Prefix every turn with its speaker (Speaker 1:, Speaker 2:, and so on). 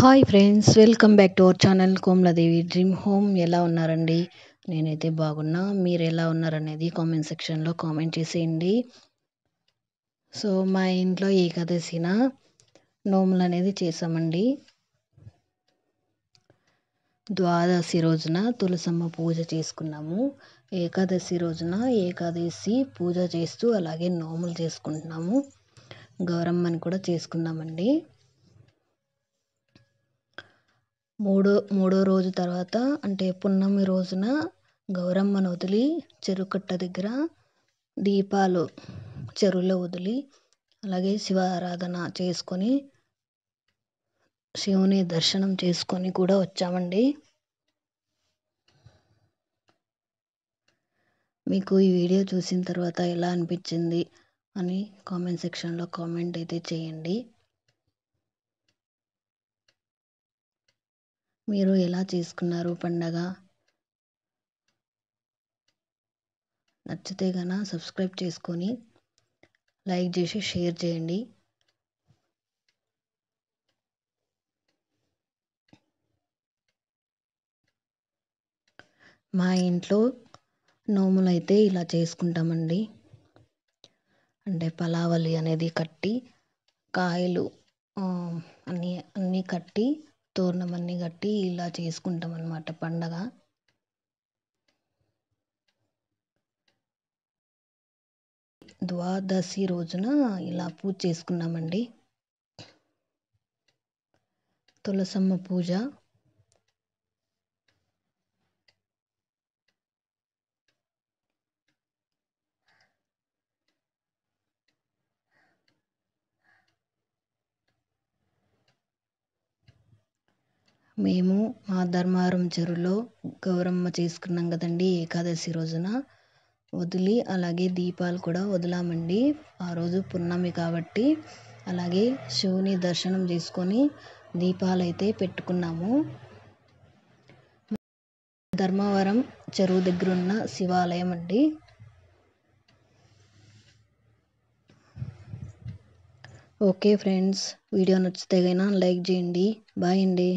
Speaker 1: Hi friends, welcome back to our channel Komala Devi dream home. ఎలా ఉన్నారండి? నేనైతే బాగున్నా. మీరు ఎలా ఉన్నారనేది కామెంట్ సెక్షన్లో కామెంట్ చేసేయండి. సో మా ఇంట్లో ఏకాదశిన నోములు అనేది చేసామండి. ద్వాదశి రోజున తులసమ్మ పూజ చేసుకున్నాము. ఏకాదశి రోజున ఏకాదశి పూజ చేస్తూ అలాగే నోములు చేసుకుంటున్నాము. గౌరమ్మని కూడా చేసుకున్నామండి. మూడో రోజు తర్వాత అంటే పున్నమి రోజున గౌరమ్మను వదిలి చెరుకట్ట దగ్గర దీపాలు చెరువులో వదిలి అలాగే శివారాధన చేసుకొని శివుని దర్శనం చేసుకొని కూడా వచ్చామండి. మీకు ఈ వీడియో చూసిన తర్వాత ఎలా అనిపించింది అని కామెంట్ సెక్షన్లో కామెంట్ అయితే చేయండి. మీరు ఎలా చేసుకున్నారు పండగ? నచ్చితే గన సబ్స్క్రైబ్ చేసుకొని లైక్ చేసి షేర్ చేయండి. మా ఇంట్లో నోములు అయితే ఇలా చేసుకుంటామండి. అంటే పలావలి అనేది కట్టి కాయలు అన్నీ కట్టి తోరణం అన్నీ కట్టి ఇలా చేసుకుంటాం అన్నమాట పండగ. ద్వాదశి రోజున ఇలా పూజ చేసుకున్నామండి. తులసమ్మ పూజ మేము మా ధర్మారం చెరువులో గౌరమ్మ చేసుకున్నాం కదండి. ఏకాదశి రోజున వదిలి అలాగే దీపాలు కూడా వదిలామండి. ఆ రోజు పున్నమి కాబట్టి అలాగే శివుని దర్శనం చేసుకొని దీపాలైతే పెట్టుకున్నాము. ధర్మవరం చెరువు దగ్గర ఉన్న శివాలయం అండి. ఓకే ఫ్రెండ్స్, వీడియో నచ్చితే గైనా లైక్ చేయండి. బాయ్ అండి.